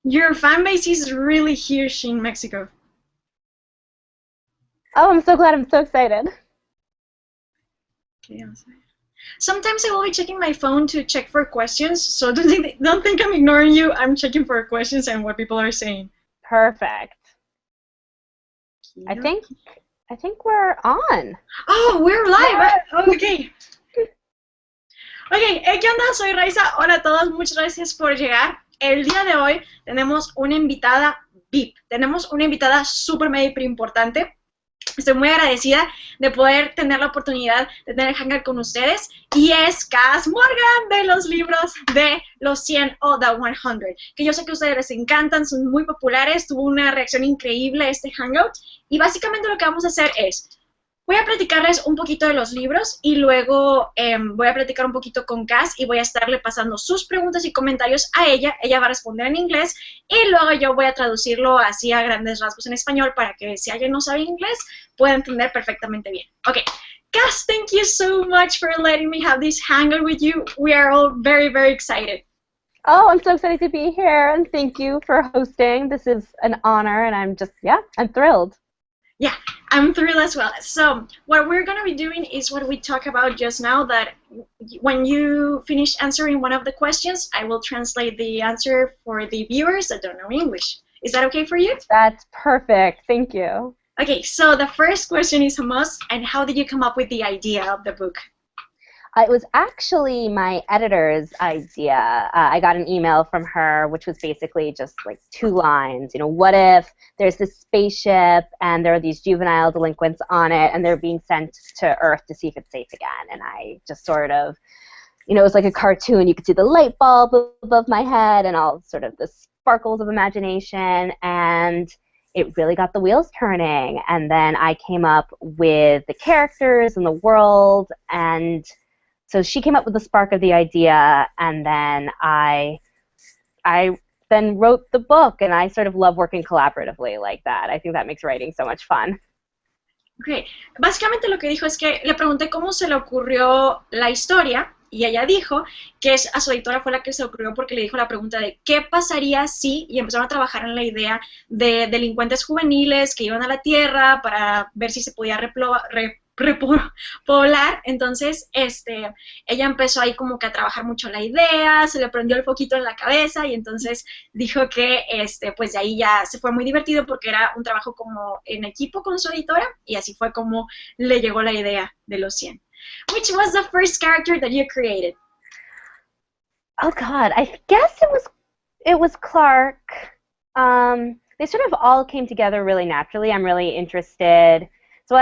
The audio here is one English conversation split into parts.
Your fan base is really huge in Mexico. Oh, I'm so glad. I'm so excited. Okay, sometimes I will be checking my phone to check for questions, so don't think I'm ignoring you. I'm checking for questions and what people are saying. Perfect. Okay. I think we're on. Oh, we're live. Yeah. Okay. Ok, ¿qué onda? Soy Raiza. Hola a todos, muchas gracias por llegar. El día de hoy tenemos una invitada VIP. Tenemos una invitada súper mega hiper importante. Estoy muy agradecida de poder tener la oportunidad de tener el Hangout con ustedes. Y es Kass Morgan de los libros de los 100 o The 100. Que yo sé que a ustedes les encantan, son muy populares. Tuvo una reacción increíble a este Hangout. Y básicamente lo que vamos a hacer es... Voy a platicarles un poquito de los libros y luego voy a platicar un poquito con Kass y voy a estarle pasando sus preguntas y comentarios a ella. Ella va a responder en inglés y luego yo voy a traducirlo así a grandes rasgos en español para que si alguien no sabe inglés pueda entender perfectamente bien. Ok, Kass, thank you so much for letting me have this hangout with you. We are all very, very excited. Oh, I'm so excited to be here and thank you for hosting. This is an honor and I'm thrilled. Yeah, I'm thrilled as well. So what we're going to be doing is what we talked about just now, that when you finish answering one of the questions, I will translate the answer for the viewers that don't know English. Is that okay for you? That's perfect. Thank you. Okay, so the first question is, Amos, and how did you come up with the idea of the book? It was actually my editor's idea. I got an email from her, which was basically just like 2 lines. You know, what if there's this spaceship and there are these juvenile delinquents on it and they're being sent to Earth to see if it's safe again? And I just sort of, you know, it was like a cartoon. You could see the light bulb above my head and all sort of the sparkles of imagination, and it really got the wheels turning. And then I came up with the characters and the world, and so she came up with the spark of the idea, and then I then wrote the book, and I sort of love working collaboratively like that. I think that makes writing so much fun. Okay. Básicamente lo que dijo es que le pregunté cómo se le ocurrió la historia, y ella dijo que a su editora fue la que se le ocurrió porque le dijo la pregunta de qué pasaría si, y empezaron a trabajar en la idea de delincuentes juveniles que iban a la Tierra para ver si se podía repoblar. Entonces ella empezó ahí como que a trabajar mucho la idea, se le prendió el foquito en la cabeza y entonces dijo que pues de ahí ya se fue muy divertido porque era un trabajo como en equipo con su editora y así fue como le llegó la idea de los 100. Which was the first character that you created? Oh God, I guess it was Clark. They sort of all came together really naturally. I'm really interested. So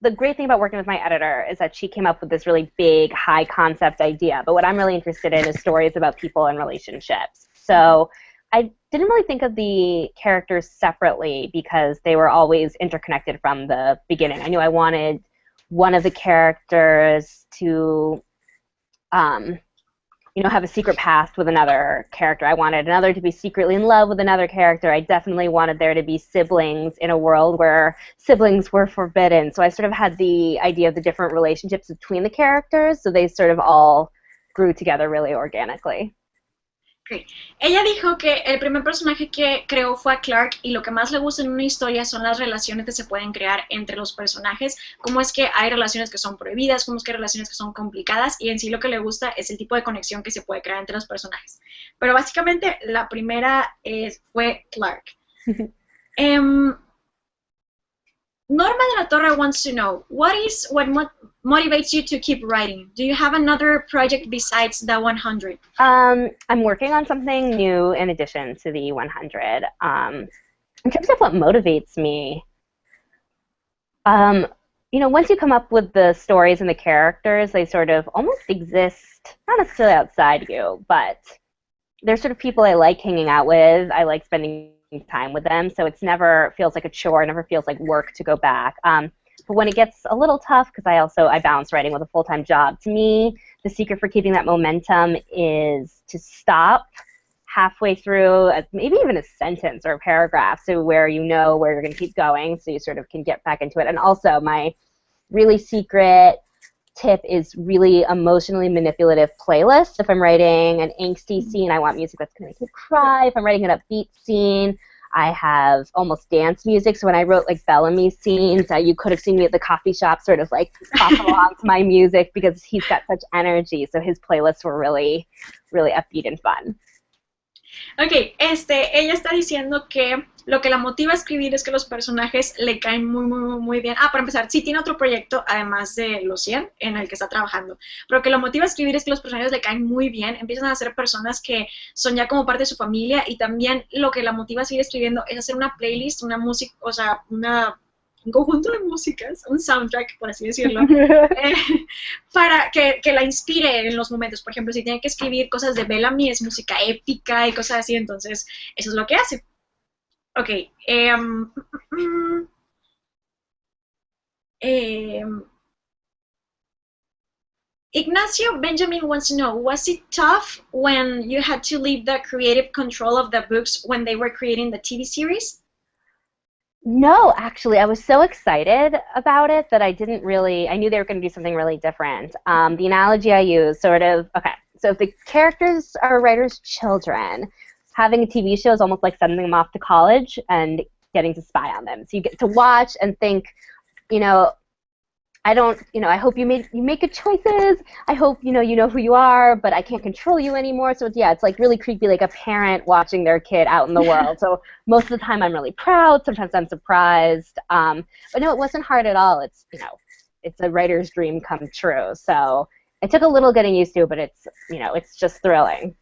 the great thing about working with my editor is that she came up with this really big, high concept idea. But what I'm really interested in is stories about people and relationships. So I didn't really think of the characters separately because they were always interconnected from the beginning. I knew I wanted one of the characters to you know, have a secret past with another character. I wanted another to be secretly in love with another character. I definitely wanted there to be siblings in a world where siblings were forbidden. So I sort of had the idea of the different relationships between the characters, so they sort of all grew together really organically. Okay. Ella dijo que el primer personaje que creó fue a Clark y lo que más le gusta en una historia son las relaciones que se pueden crear entre los personajes, cómo es que hay relaciones que son prohibidas, cómo es que hay relaciones que son complicadas y en sí lo que le gusta es el tipo de conexión que se puede crear entre los personajes. Pero básicamente la primera fue Clark. Norma de la Torre wants to know, what motivates you to keep writing? Do you have another project besides the 100? I'm working on something new in addition to the 100. In terms of what motivates me, you know, once you come up with the stories and the characters, they sort of almost exist, not necessarily outside you, but they're sort of people I like hanging out with. I like spending time with them, so it's never feels like a chore, it never feels like work to go back. But when it gets a little tough, because I balance writing with a full-time job, to me, the secret for keeping that momentum is to stop halfway through, maybe even a sentence or a paragraph, so where you know where you're going to keep going, so you sort of can get back into it. And also, my really secret tip is really emotionally manipulative playlists. If I'm writing an angsty scene, I want music that's going to make me cry. If I'm writing an upbeat scene, I have almost dance music. So when I wrote like Bellamy scenes, you could have seen me at the coffee shop sort of like pop along to my music because he's got such energy. So his playlists were really, really upbeat and fun. Ok, ella está diciendo que lo que la motiva a escribir es que los personajes le caen muy bien. Para empezar, sí tiene otro proyecto, además de los 100, en el que está trabajando. Pero que lo motiva a escribir es que los personajes le caen muy bien, empiezan a ser personas que son ya como parte de su familia, y también lo que la motiva a seguir escribiendo es hacer una playlist, una música, o sea, un conjunto de músicas, un soundtrack, por así decirlo, para que la inspire en los momentos. Por ejemplo, si tiene que escribir cosas de Bellamy, es música épica y cosas así, entonces eso es lo que hace. Ok. Ignacio Benjamin wants to know, was it tough when you had to leave the creative control of the books when they were creating the TV series? No, actually, I was so excited about it that I didn't really, I knew they were going to do something really different. The analogy I use sort of, okay, so if the characters are writers' children, having a TV show is almost like sending them off to college and getting to spy on them. So you get to watch and think, you know, I hope you make good choices. I hope, you know who you are, but I can't control you anymore. So it's like really creepy, like a parent watching their kid out in the world. So most of the time I'm really proud. Sometimes I'm surprised. But no, it wasn't hard at all. It's, it's a writer's dream come true. So it took a little getting used to, but it's just thrilling.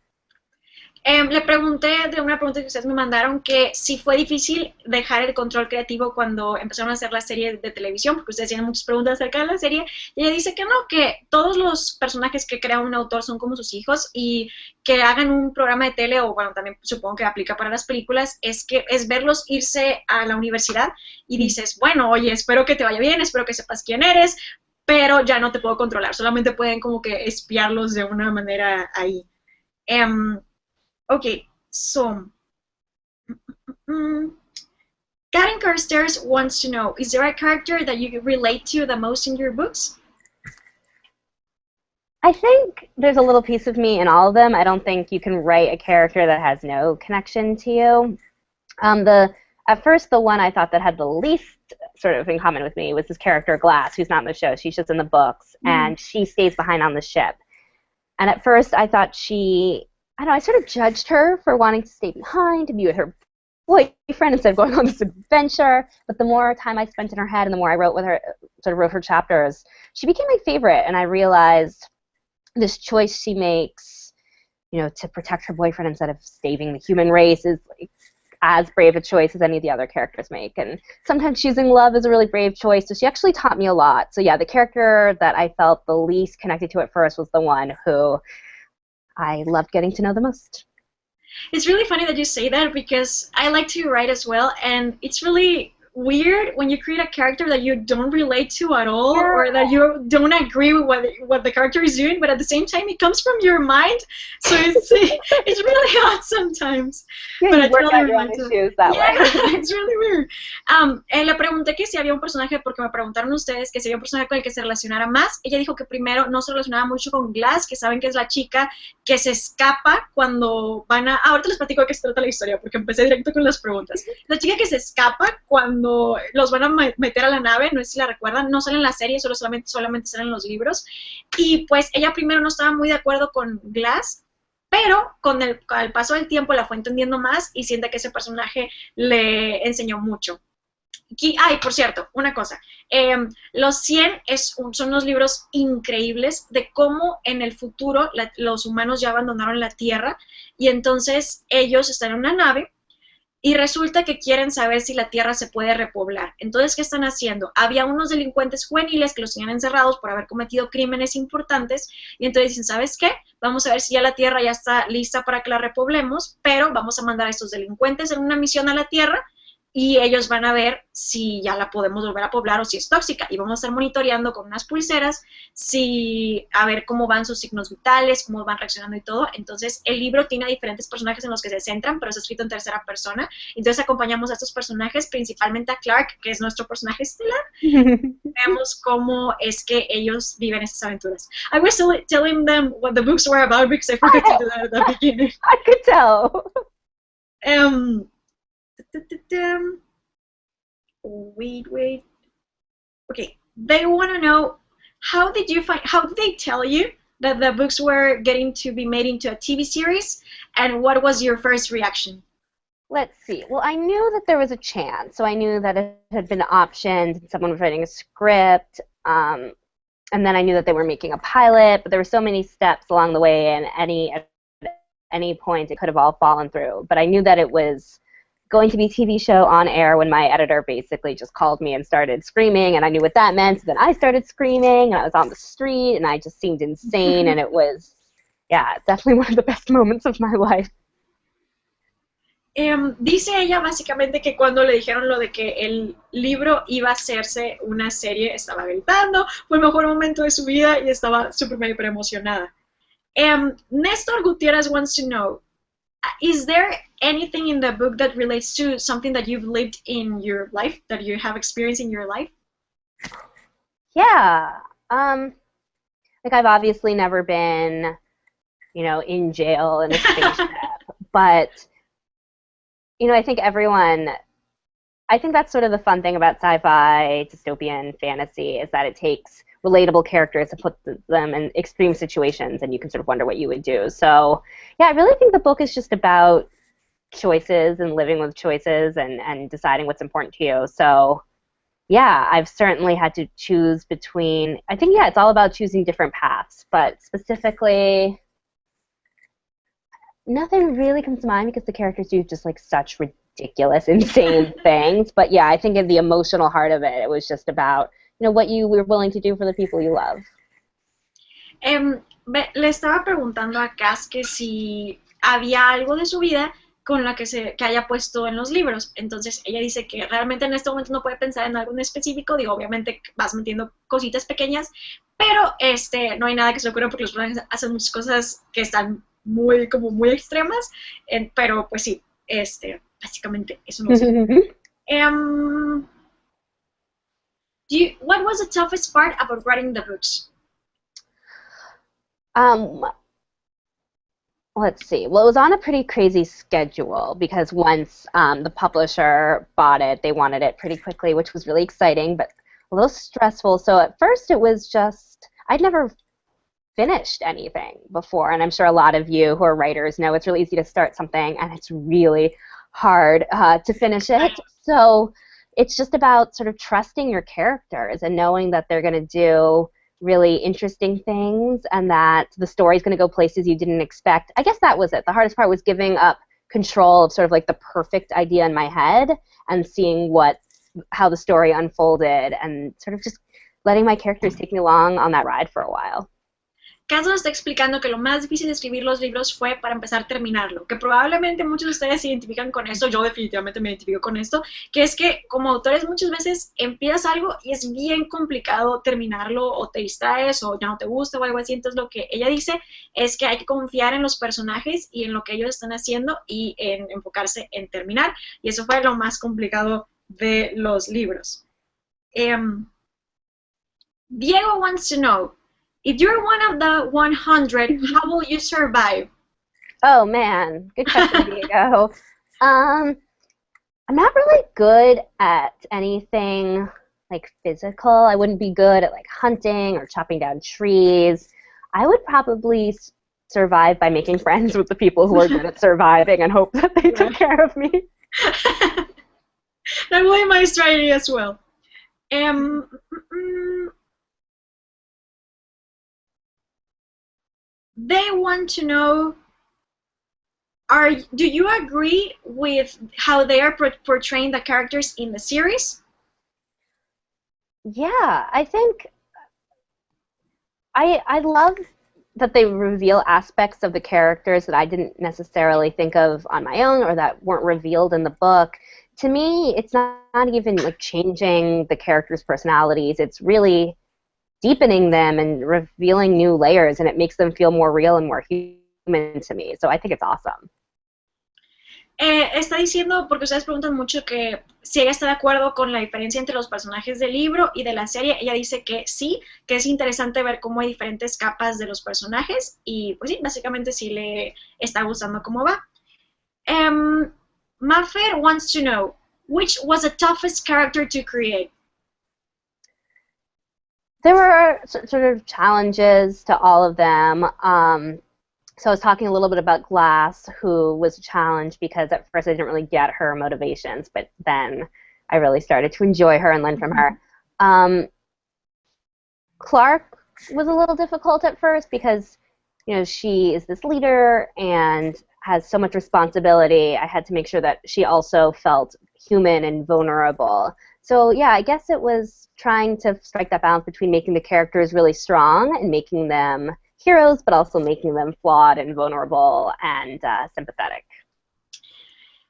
Le pregunté de una pregunta que ustedes me mandaron, que si fue difícil dejar el control creativo cuando empezaron a hacer la serie de televisión, porque ustedes tienen muchas preguntas acerca de la serie, y ella dice que no, que todos los personajes que crea un autor son como sus hijos, y que hagan un programa de tele, o bueno, también supongo que aplica para las películas, es verlos irse a la universidad y dices, bueno, oye, espero que te vaya bien, espero que sepas quién eres, pero ya no te puedo controlar, solamente pueden como que espiarlos de una manera ahí. Okay, so Karen Carstairs wants to know, is there a character that you relate to the most in your books? I think there's a little piece of me in all of them. I don't think you can write a character that has no connection to you. At first, the one I thought that had the least sort of in common with me was this character Glass, who's not in the show. She's just in the books, and she stays behind on the ship. And at first, I thought I sort of judged her for wanting to stay behind, to be with her boyfriend instead of going on this adventure. But the more time I spent in her head and the more I wrote with her, sort of wrote her chapters, she became my favorite. And I realized this choice she makes, to protect her boyfriend instead of saving the human race is like as brave a choice as any of the other characters make. And sometimes choosing love is a really brave choice. So she actually taught me a lot. So yeah, the character that I felt the least connected to at first was the one who I loved getting to know the most. It's really funny that you say that, because I like to write as well, and it's really weird when you create a character that you don't relate to at all, or that you don't agree with what the character is doing, but at the same time it comes from your mind, so it's really odd sometimes. Yeah, but you work out your own issues that way. It's really weird. Le pregunté que si había un personaje, porque me preguntaron ustedes que si había un personaje con el que se relacionara más. Ella dijo que primero no se relacionaba mucho con Glass, que saben que es la chica que se escapa cuando van a... ahorita les platico de qué se trata la historia, porque empecé directo con las preguntas. La chica que se escapa cuando los van a meter a la nave, no sé si la recuerdan, no sale en la serie, solamente salen en los libros, y pues ella primero no estaba muy de acuerdo con Glass, pero al paso del tiempo la fue entendiendo más y siente que ese personaje le enseñó mucho. Y por cierto, una cosa, los 100 son unos libros increíbles de cómo en el futuro los humanos ya abandonaron la Tierra, y entonces ellos están en una nave y resulta que quieren saber si la Tierra se puede repoblar. Entonces, ¿qué están haciendo? Había unos delincuentes juveniles que los tenían encerrados por haber cometido crímenes importantes, y entonces dicen, ¿sabes qué? Vamos a ver si ya la Tierra ya está lista para que la repoblemos, pero vamos a mandar a estos delincuentes en una misión a la Tierra, y ellos van a ver si ya la podemos volver a poblar o si es tóxica. Y vamos a estar monitoreando con unas pulseras a ver cómo van sus signos vitales, cómo van reaccionando y todo. Entonces, el libro tiene diferentes personajes en los que se centran, pero es escrito en tercera persona. Entonces, acompañamos a estos personajes, principalmente a Clark, que es nuestro personaje estelar. Vemos cómo es que ellos viven esas aventuras. I was telling them what the books were about because I forgot to do that at the beginning. I could tell. Wait. Okay, they want to know how did they tell you that the books were getting to be made into a TV series, and what was your first reaction? Let's see. Well, I knew that there was a chance, so I knew that it had been optioned, and someone was writing a script, and then I knew that they were making a pilot, but there were so many steps along the way, and at any point it could have all fallen through. But I knew that it was going to be a TV show on air when my editor basically just called me and started screaming, and I knew what that meant. So then I started screaming, and I was on the street, and I just seemed insane, and it was, yeah, definitely one of the best moments of my life. Dice ella básicamente que cuando le dijeron lo de que el libro iba a hacerse una serie, estaba gritando, fue el mejor momento de su vida y estaba súper emocionada. Néstor Gutiérrez wants to know, is there anything in the book that relates to something that you've lived in your life, that you have experienced in your life? Yeah. Like, I've obviously never been, in jail in a spaceship, but I think that's sort of the fun thing about sci-fi, dystopian fantasy, is that it takes relatable characters and puts them in extreme situations, and you can sort of wonder what you would do. So, yeah, I really think the book is just about choices and living with choices and deciding what's important to you. So, yeah, I've certainly had to choose between, I think, yeah, it's all about choosing different paths, but specifically, nothing really comes to mind because the characters do just like such ridiculous, insane things. But yeah, I think in the emotional heart of it, it was just about what you were willing to do for the people you love. Le estaba preguntando a Kass que si había algo de su vida con la que haya puesto en los libros. Entonces ella dice que realmente en este momento no puede pensar en algo en específico. Digo, obviamente vas metiendo cositas pequeñas, pero no hay nada que se le ocurra porque los personajes hacen muchas cosas que están muy extremas, pero pues sí, básicamente eso no sé. What was the toughest part about writing the books? Let's see. Well, it was on a pretty crazy schedule because once the publisher bought it, they wanted it pretty quickly, which was really exciting, but a little stressful. So at first it was just, I'd never finished anything before, and I'm sure a lot of you who are writers know it's really easy to start something and it's really hard to finish it. So it's just about sort of trusting your characters and knowing that they're going to do really interesting things and that the story's going to go places you didn't expect. I guess that was it. The hardest part was giving up control of sort of like the perfect idea in my head and seeing how the story unfolded and sort of just letting my characters take me along on that ride for a while. Kass nos está explicando que lo más difícil de escribir los libros fue para empezar a terminarlo, que probablemente muchos de ustedes se identifican con esto, yo definitivamente me identifico con esto, que es que como autores muchas veces empiezas algo y es bien complicado terminarlo o te distraes o ya no te gusta o algo así. Entonces lo que ella dice es que hay que confiar en los personajes y en lo que ellos están haciendo y en enfocarse en terminar, y eso fue lo más complicado de los libros. Diego wants to know, if you're one of the 100, how will you survive? Oh, man. Good question, Diego. I'm not really good at anything, like, physical. I wouldn't be good at, like, hunting or chopping down trees. I would probably survive by making friends with the people who are good at surviving and hope that they take care of me. That will be my strategy as well. They want to know, do you agree with how they are portraying the characters in the series? Yeah, I think I love that they reveal aspects of the characters that I didn't necessarily think of on my own or that weren't revealed in the book. to me, it's not even like changing the characters' personalities. It's really deepening them and revealing new layers, and it makes them feel more real and more human to me. So I think it's awesome. Está diciendo, porque ustedes preguntan mucho que si ella está de acuerdo con la diferencia entre los personajes del libro y de la serie. Ella dice que sí, que es interesante ver cómo hay diferentes capas de los personajes y pues sí, básicamente sí le está gustando cómo va. Maffer wants to know, which was the toughest character to create? There were sort of challenges to all of them. So I was talking a little bit about Glass, who was a challenge because at first I didn't really get her motivations, but then I really started to enjoy her and learn from her. Clark was a little difficult at first because, you know, she is this leader and has so much responsibility. I had to make sure that she also felt human and vulnerable. So yeah, I guess it was trying to strike that balance between making the characters really strong and making them heroes, but also making them flawed and vulnerable and sympathetic.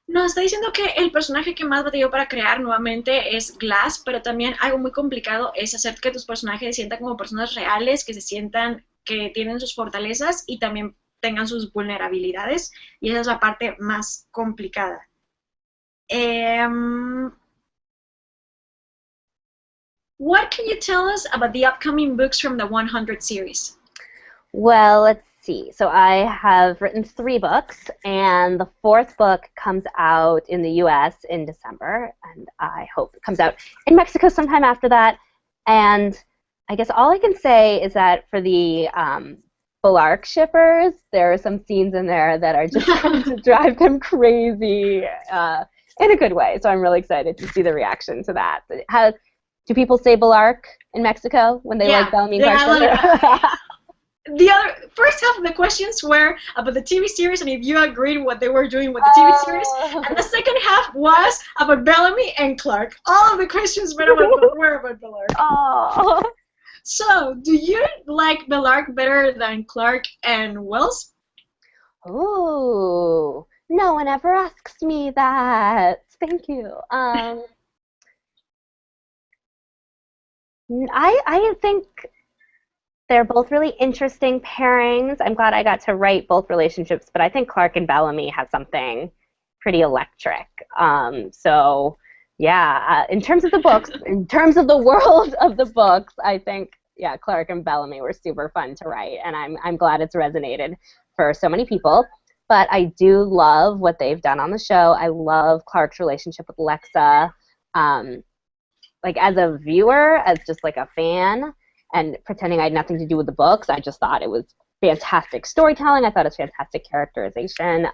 Nos está diciendo que el personaje que más batalló para crear nuevamente es Glass, pero también algo muy complicado es hacer que tus personajes se sientan como personas reales, que se sientan que tienen sus fortalezas y también tengan sus vulnerabilidades, y esa es la parte más complicada. What can you tell us about the upcoming books from the 100 series? Well, let's see. So I have written 3 books, and the 4th book comes out in the U.S. in December, and I hope it comes out in Mexico sometime after that. And I guess all I can say is that for the Bellark shippers, there are some scenes in there that are just going to drive them crazy in a good way. So I'm really excited to see the reaction to that. Do people say Bellark in Mexico when they like Bellamy and Clark? The first half of the questions were about the TV series and if you agreed with what they were doing with the TV series, and the second half was about Bellamy and Clark. All of the questions were about Bellark. Oh. So, do you like Bellark better than Clark and Wells? Oh, no one ever asks me that. Thank you. I think they're both really interesting pairings. I'm glad I got to write both relationships, but I think Clark and Bellamy has something pretty electric. So, yeah, in terms of the books, in terms of the world of the books, I think, yeah, Clark and Bellamy were super fun to write, and I'm glad it's resonated for so many people. But I do love what they've done on the show. I love Clark's relationship with Lexa. Like, as a viewer, as just like a fan, and pretending I had nothing to do with the books, I just thought it was fantastic storytelling. I thought it was fantastic characterization.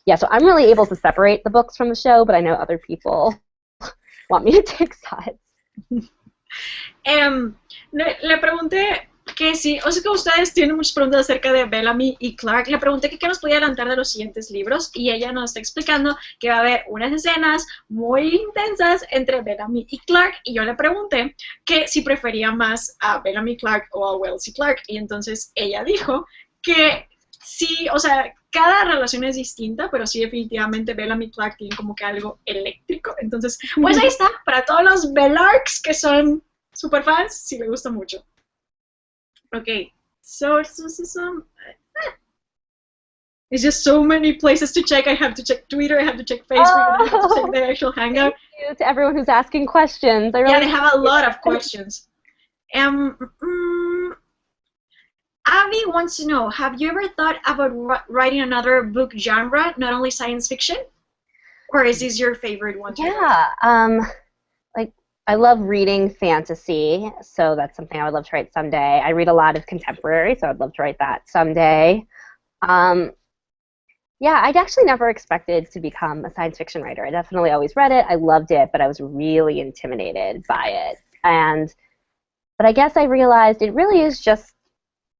Yeah, so I'm really able to separate the books from the show, but I know other people want me to take sides. Le pregunté que sí, o sea que ustedes tienen muchas preguntas acerca de Bellamy y Clark. Le pregunté que qué nos podía adelantar de los siguientes libros y ella nos está explicando que va a haber unas escenas muy intensas entre Bellamy y Clark, y yo le pregunté que si prefería más a Bellamy Clark o a Wells y Clark, y entonces ella dijo que sí, o sea, cada relación es distinta, pero sí definitivamente Bellamy y Clark tienen como que algo eléctrico. Entonces, pues ahí está, para todos los Bellarks que son super fans, sí me gusta mucho. Okay, so it's just so many places to check. I have to check Twitter, I have to check Facebook, and I have to check the actual Hangout. Thank you to everyone who's asking questions. Yeah, they have a lot of questions. Abby wants to know, have you ever thought about writing another book genre, not only science fiction? Or is this your favorite one? Yeah, I love reading fantasy, so that's something I would love to write someday. I read a lot of contemporary, so I'd love to write that someday. Yeah, I'd actually never expected to become a science fiction writer. I definitely always read it, I loved it, but I was really intimidated by it. But I guess I realized it really is just,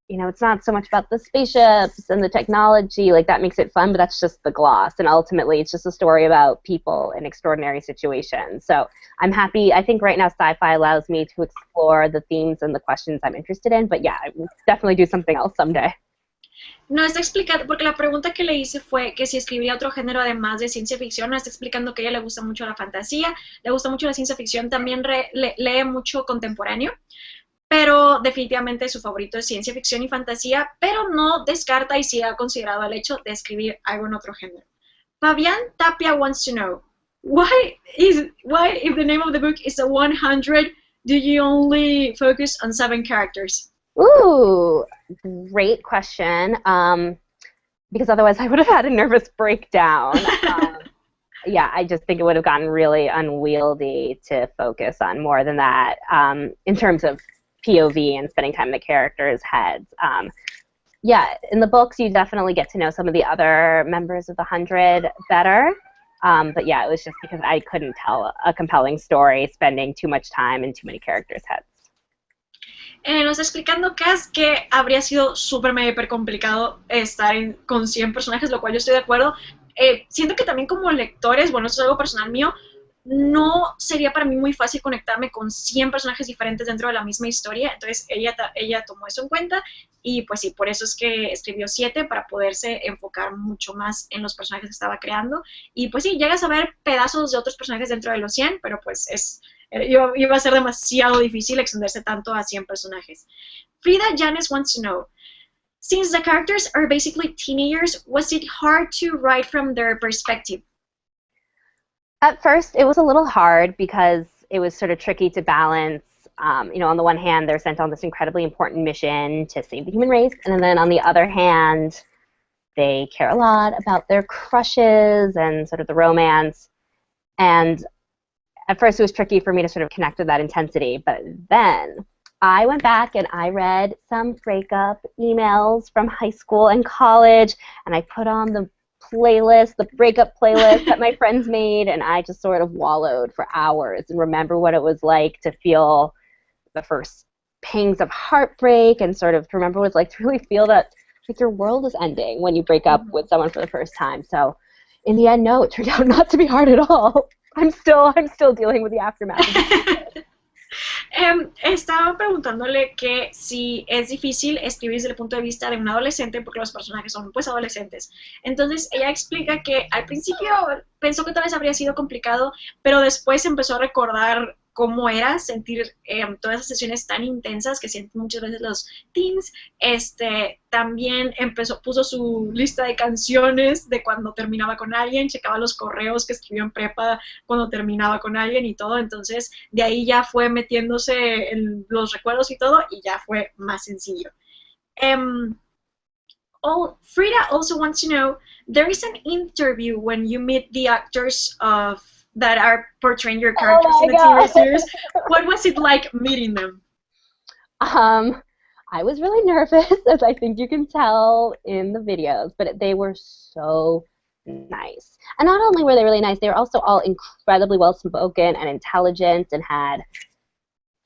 you know, it's not so much about the spaceships and the technology, like that makes it fun, but that's just the gloss, and ultimately it's just a story about people in extraordinary situations. So I'm happy. I think right now sci-fi allows me to explore the themes and the questions I'm interested in, but yeah, I will definitely do something else someday. No está explicando, porque la pregunta que le hice fue que si escribiría otro género además de ciencia ficción. No está explicando que a ella le gusta mucho la fantasía, le gusta mucho la ciencia ficción, también lee mucho contemporáneo, pero definitivamente su favorito es ciencia ficción y fantasía, pero no descarta y sí ha considerado el hecho de escribir algo en otro género. Fabián Tapia wants to know, why if the name of the book is a 100, do you only focus on 7 characters? Ooh, great question. Because otherwise I would have had a nervous breakdown. Yeah, I just think it would have gotten really unwieldy to focus on more than that in terms of POV and spending time in the characters' heads. Yeah, in the books you definitely get to know some of the other members of the 100 better. But yeah, it was just because I couldn't tell a compelling story spending too much time in too many characters' heads. Nos está explicando Kass que habría sido súper mega hiper complicado estar con 100 personajes, lo cual yo estoy de acuerdo. Siento que también como lectores, bueno, esto es algo personal mío, no sería para mí muy fácil conectarme con 100 personajes diferentes dentro de la misma historia, entonces ella tomó eso en cuenta y pues sí, por eso es que escribió 7 para poderse enfocar mucho más en los personajes que estaba creando y pues sí, llegas a ver pedazos de otros personajes dentro de los 100, pero pues iba a ser demasiado difícil extenderse tanto a 100 personajes. Frida Janes wants to know, since the characters are basically teenagers, was it hard to write from their perspective? At first, it was a little hard because it was sort of tricky to balance. You know, on the one hand, they're sent on this incredibly important mission to save the human race, and then on the other hand, they care a lot about their crushes and sort of the romance. And at first, it was tricky for me to sort of connect with that intensity, but then I went back and I read some breakup emails from high school and college, and I put on the breakup playlist that my friends made, and I just sort of wallowed for hours and remember what it was like to feel the first pangs of heartbreak and sort of remember what it's like to really feel that like your world is ending when you break up with someone for the first time. So in the end, no, it turned out not to be hard at all. I'm still dealing with the aftermath. Estaba preguntándole que si es difícil escribir desde el punto de vista de un adolescente porque los personajes son pues adolescentes. Entonces ella explica que al principio pensó que tal vez habría sido complicado, pero después empezó a recordar cómo era sentir todas esas sesiones tan intensas que sienten muchas veces los teens. También puso su lista de canciones de cuando terminaba con alguien, checaba los correos que escribió en prepa cuando terminaba con alguien y todo, entonces de ahí ya fue metiéndose en los recuerdos y todo y ya fue más sencillo. Frida also wants to know, there is an interview when you meet the actors that are portraying your characters in the TV series. What was it like meeting them? I was really nervous, as I think you can tell in the videos, but they were so nice. And not only were they really nice, they were also all incredibly well-spoken and intelligent and had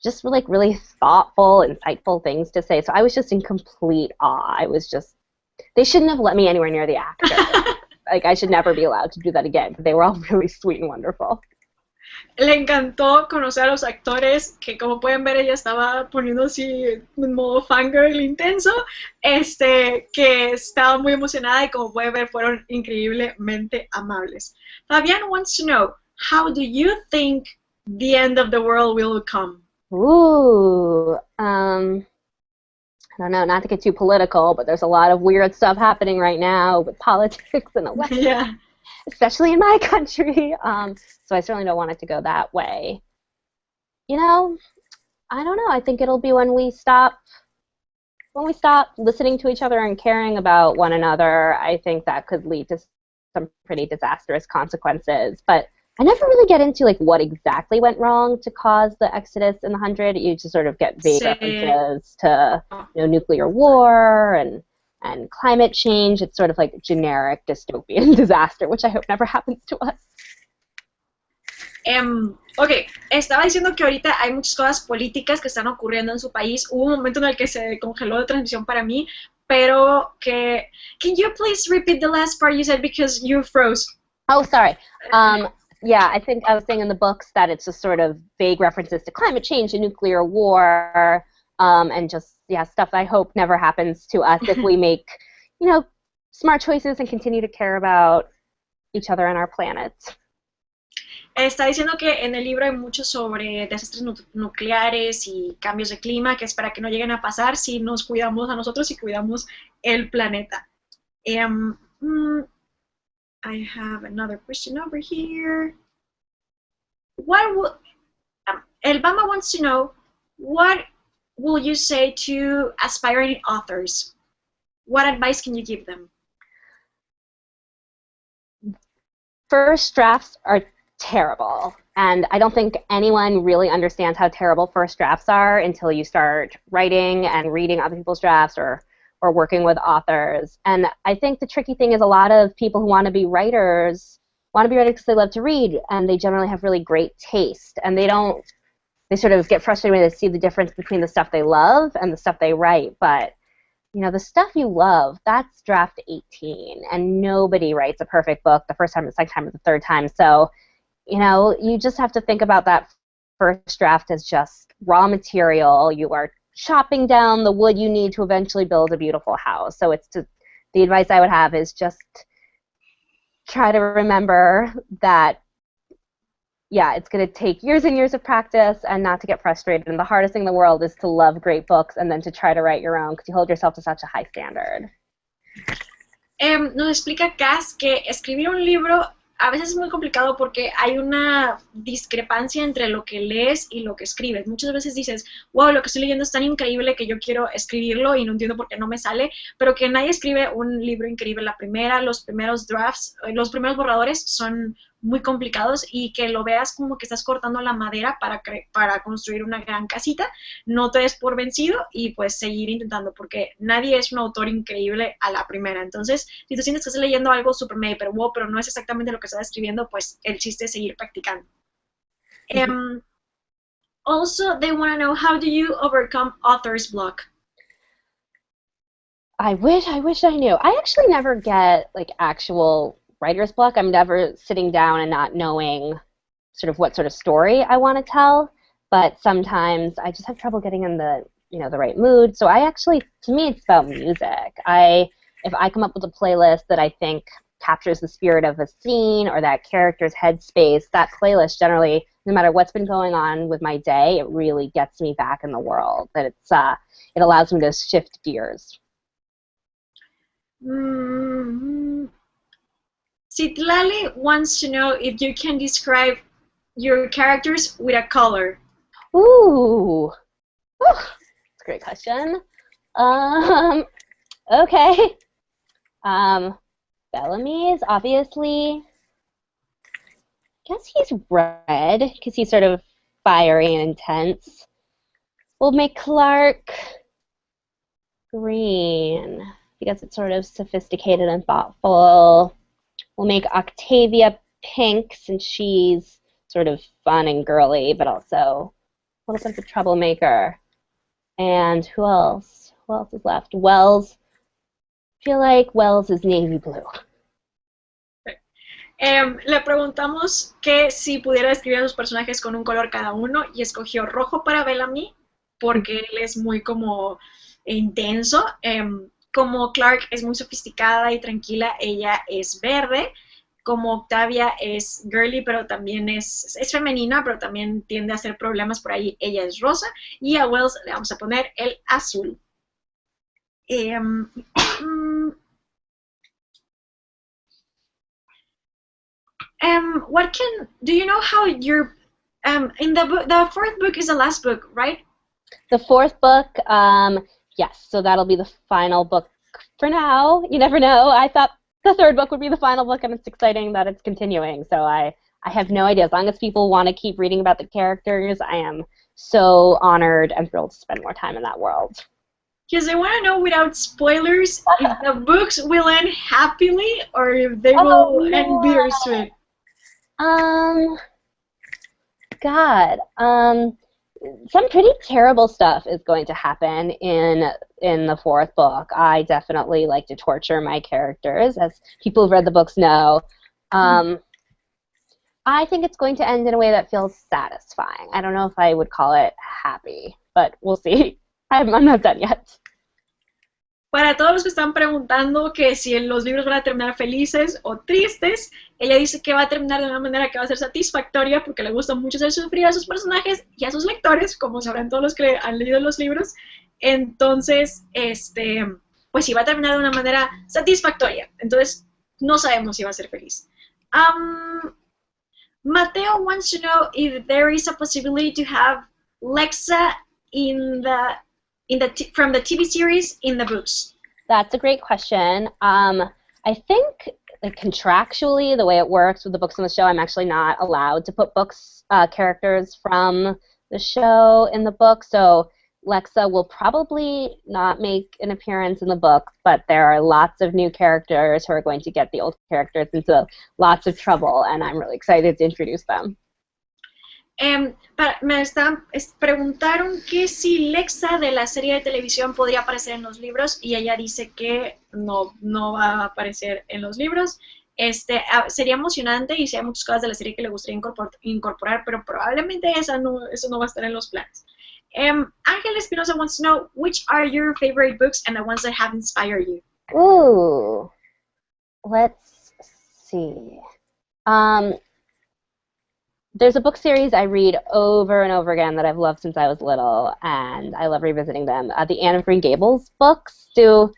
just like really thoughtful, insightful things to say. So I was just in complete awe. They shouldn't have let me anywhere near the actor. Like, I should never be allowed to do that again. But they were all really sweet and wonderful. Le encantó conocer a los actores, que como pueden ver ella estaba poniendo así en modo fangirl intenso, que estaba muy emocionada y como pueden ver fueron increíblemente amables. Fabián wants to know, how do you think the end of the world will come? Ooh, I don't know, not to get too political, but there's a lot of weird stuff happening right now with politics and elections. Yeah. Especially in my country, so I certainly don't want it to go that way. You know, I don't know. I think it'll be when we stop listening to each other and caring about one another. I think that could lead to some pretty disastrous consequences. But I never really get into like what exactly went wrong to cause the exodus in the 100. You just sort of get vague references to nuclear war and climate change. It's sort of like generic dystopian disaster, which I hope never happens to us. Ok, estaba diciendo que ahorita hay muchas cosas políticas que están ocurriendo en su país. Hubo un momento en el que se congeló la transmisión para mí, pero que... Can you please repeat the last part you said because you froze? Oh, sorry. Yeah, I think I was saying in the books that it's just sort of vague references to climate change and nuclear war, and just, yeah, stuff I hope never happens to us if we make, you know, smart choices and continue to care about each other and our planet. Está diciendo que en el libro hay mucho sobre desastres nucleares y cambios de clima, que es para que no lleguen a pasar si nos cuidamos a nosotros y cuidamos el planeta. I have another question over here. El Bama wants to know, what will you say to aspiring authors? What advice can you give them? First drafts are terrible, and I don't think anyone really understands how terrible first drafts are until you start writing and reading other people's drafts or working with authors. And I think the tricky thing is a lot of people who want to be writers because they love to read, and they generally have really great taste, and they sort of get frustrated when they see the difference between the stuff they love and the stuff they write. But you know, the stuff you love, that's draft 18, and nobody writes a perfect book the first time, the second time, or the third time. So, you know, you just have to think about that first draft as just raw material. You are chopping down the wood you need to eventually build a beautiful house. So the advice I would have is just try to remember that, yeah, it's going to take years and years of practice and not to get frustrated. And the hardest thing in the world is to love great books and then to try to write your own because you hold yourself to such a high standard. Nos explica Kass que escribir un libro a veces es muy complicado porque hay una discrepancia entre lo que lees y lo que escribes. Muchas veces dices, wow, lo que estoy leyendo es tan increíble que yo quiero escribirlo y no entiendo por qué no me sale, pero que nadie escribe un libro increíble la primera, los primeros drafts, los primeros borradores son muy complicados y que lo veas como que estás cortando la madera para construir una gran casita, no te des por vencido y pues seguir intentando, porque nadie es un autor increíble a la primera. Entonces, si tú sientes que estás leyendo algo super mega, pero wow, pero no es exactamente lo que estás escribiendo, pues el chiste es seguir practicando. Also, they want to know, how do you overcome author's block? I wish I knew. I actually never get like actual writer's block. I'm never sitting down and not knowing sort of what sort of story I want to tell, but sometimes I just have trouble getting in the right mood. So to me, it's about music. If I come up with a playlist that I think captures the spirit of a scene or that character's headspace, that playlist generally, no matter what's been going on with my day, it really gets me back in the world. That it allows me to shift gears. Citlali wants to know if you can describe your characters with a color. Ooh, that's a great question. Okay. Bellamy's obviously, I guess he's red because he's sort of fiery and intense. We'll make Clark green because it's sort of sophisticated and thoughtful. We'll make Octavia pink since she's sort of fun and girly, but also a little bit of a troublemaker. And who else? Who else is left? Wells. I feel like Wells is navy blue. Le preguntamos que si pudiera describir a sus personajes con un color cada uno y escogió rojo para Bellamy porque él es muy como intenso. Como Clark es muy sofisticada y tranquila, ella es verde. Como Octavia es girly, pero también es femenina, pero también tiende a hacer problemas por ahí, ella es rosa. Y a Wells le vamos a poner el azul. Do you know how your, in the fourth book is the last book, right? The fourth book, yes, so that'll be the final book for now. You never know. I thought the third book would be the final book, and it's exciting that it's continuing. So I have no idea. As long as people want to keep reading about the characters, I am so honored and thrilled to spend more time in that world. Because I want to know, without spoilers, if the books will end happily or if they will end bittersweet. God. Some pretty terrible stuff is going to happen in the fourth book. I definitely like to torture my characters, as people who've read the books know. I think it's going to end in a way that feels satisfying. I don't know if I would call it happy, but we'll see. I'm not done yet. Para todos los que están preguntando que si los libros van a terminar felices o tristes, ella dice que va a terminar de una manera que va a ser satisfactoria porque le gusta mucho hacer sufrir a sus personajes y a sus lectores, como sabrán todos los que han leído los libros. Entonces, pues sí, va a terminar de una manera satisfactoria. Entonces, no sabemos si va a ser feliz. Mateo wants to know if there is a possibility to have Lexa in from the TV series in the books. That's a great question. I think, like, contractually, the way it works with the books on the show, I'm actually not allowed to put characters from the show in the book. So Lexa will probably not make an appearance in the books, but there are lots of new characters who are going to get the old characters into lots of trouble, and I'm really excited to introduce them. Preguntaron que si Lexa de la serie de televisión podría aparecer en los libros y ella dice que no va a aparecer en los libros. Sería emocionante y si hay muchas cosas de la serie que le gustaría incorporar, pero probablemente eso no va a estar en los planes. Ángel Espinosa wants to know which are your favorite books and the ones that have inspired you. Ooh, let's see. There's a book series I read over and over again that I've loved since I was little, and I love revisiting them. The Anne of Green Gables books. Do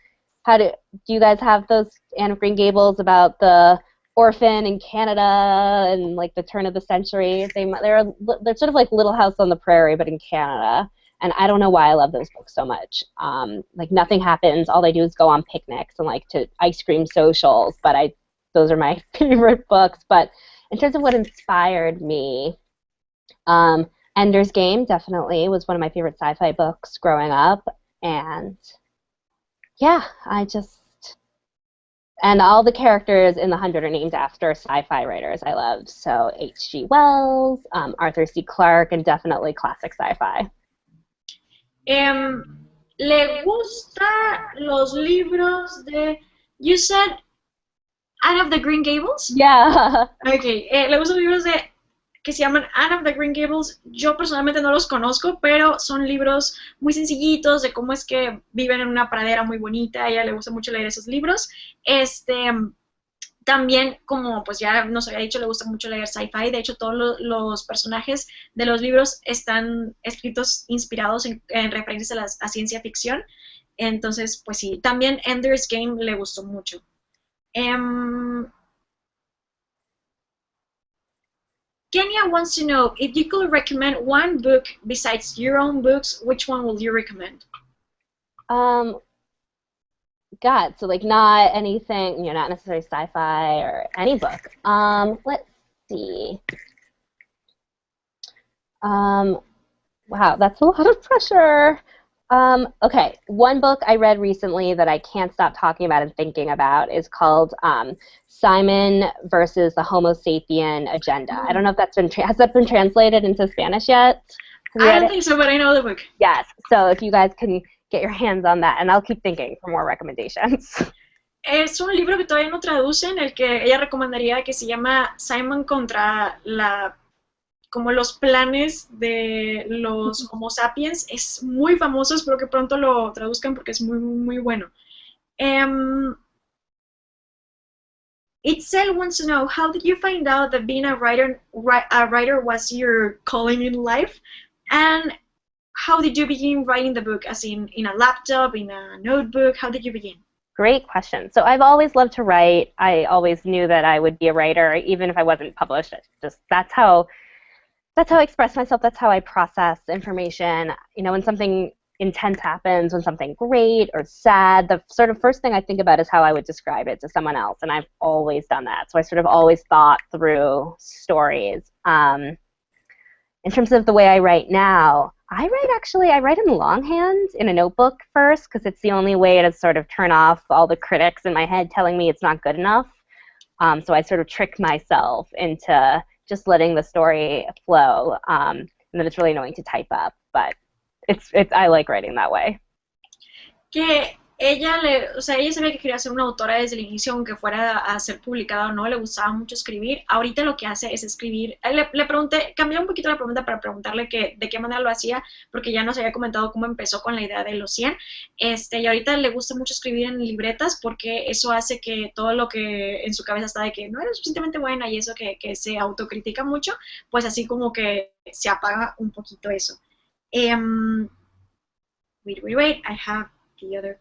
you guys have those Anne of Green Gables about the orphan in Canada and like the turn of the century? They're sort of like Little House on the Prairie, but in Canada. And I don't know why I love those books so much. Like nothing happens. All they do is go on picnics and like to ice cream socials. But those are my favorite books. But in terms of what inspired me, Ender's Game definitely was one of my favorite sci-fi books growing up. And yeah, and all the characters in The 100 are named after sci-fi writers I loved. So H.G. Wells, Arthur C. Clarke, and definitely classic sci-fi. ¿Le gusta los libros de... You said Anne of the Green Gables? Yeah. Okay. ¿Le gustan los libros que se llaman Anne of the Green Gables? Yo personalmente no los conozco, pero son libros muy sencillitos de cómo es que viven en una pradera muy bonita. A ella le gusta mucho leer esos libros. También, como pues ya nos había dicho, le gusta mucho leer sci-fi. De hecho, todos los personajes de los libros están escritos inspirados en referencias a ciencia ficción. Entonces, pues sí, también Ender's Game le gustó mucho. Kenya wants to know if you could recommend one book besides your own books, which one will you recommend? God, so like not anything, not necessarily sci-fi or any book. Let's see. Wow, that's a lot of pressure. Okay, one book I read recently that I can't stop talking about and thinking about is called Simon versus the Homo Sapien Agenda. I don't know if that's has that been translated into Spanish yet? I don't think so, but I know the book. Yes, so if you guys can get your hands on that, and I'll keep thinking for more recommendations. Es un libro que todavía no traducen, el que ella recomendaría, que se llama Simon contra como los planes de los Homo sapiens. Es muy famoso, espero que pronto lo traduzcan porque es muy, muy bueno. Itzel wants to know, how did you find out that being a writer was your calling in life? And how did you begin writing the book? As in a laptop, in a notebook? How did you begin? Great question. So I've always loved to write. I always knew that I would be a writer, even if I wasn't published. That's how I express myself. That's how I process information. When something intense happens, when something great or sad, the sort of first thing I think about is how I would describe it to someone else, and I've always done that. So I sort of always thought through stories. In terms of the way I write now, I write in longhand in a notebook first because it's the only way to sort of turn off all the critics in my head telling me it's not good enough. So I sort of trick myself into just letting the story flow, and then it's really annoying to type up, but I like writing that way. Que o sea, ella sabía que quería ser una autora desde el inicio, aunque fuera a ser publicada o no, le gustaba mucho escribir. Ahorita lo que hace es escribir. Le pregunté, cambié un poquito la pregunta para preguntarle de qué manera lo hacía, porque ya nos había comentado cómo empezó con la idea de los 100. Y ahorita le gusta mucho escribir en libretas, porque eso hace que todo lo que en su cabeza está de que no era suficientemente buena y eso que se autocritica mucho, pues así como que se apaga un poquito eso. Um, wait, I have the other.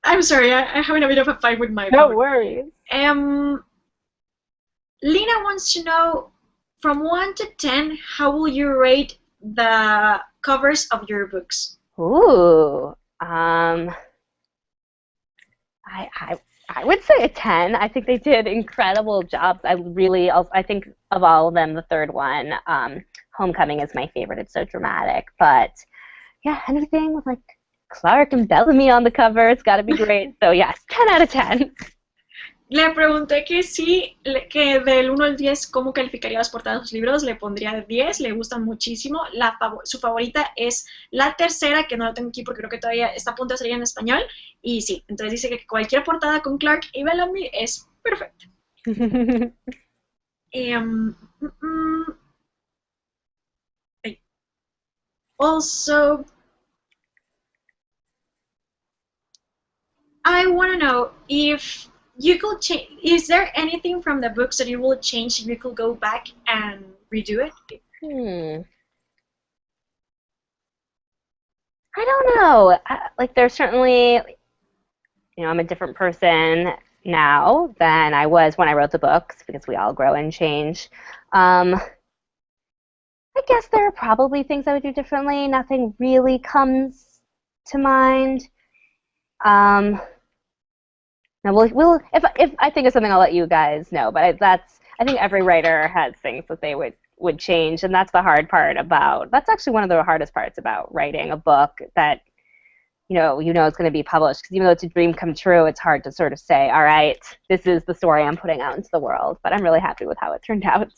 I'm sorry, I'm having a bit of a fight with my No phone. worries. Lena wants to know, from 1 to 10, how will you rate the covers of your books? Ooh, I would say a 10. I think they did incredible jobs. I think of all of them, the third one, Homecoming is my favorite. It's so dramatic. But yeah, anything with like Clark and Bellamy on the cover, it's got to be great. So yes, 10 out of 10. Le pregunté que sí, que del 1 al 10, ¿cómo calificaría las portadas de sus libros? Le pondría 10, le gustan muchísimo. Su favorita es la tercera, que no la tengo aquí porque creo que todavía está a punto de salir en español. Y sí, entonces dice que cualquier portada con Clark y Bellamy es perfecta. Also, I want to know if you could change. Is there anything from the books that you will change if you could go back and redo it? I don't know. Like, there's certainly, I'm a different person now than I was when I wrote the books because we all grow and change. I guess there are probably things I would do differently. Nothing really comes to mind. Now we'll if I think of something, I'll let you guys know. But I think every writer has things that they would change, and that's the hard part about. That's actually one of the hardest parts about writing a book that you know it's going to be published. Because even though it's a dream come true, it's hard to sort of say, all right, this is the story I'm putting out into the world. But I'm really happy with how it turned out.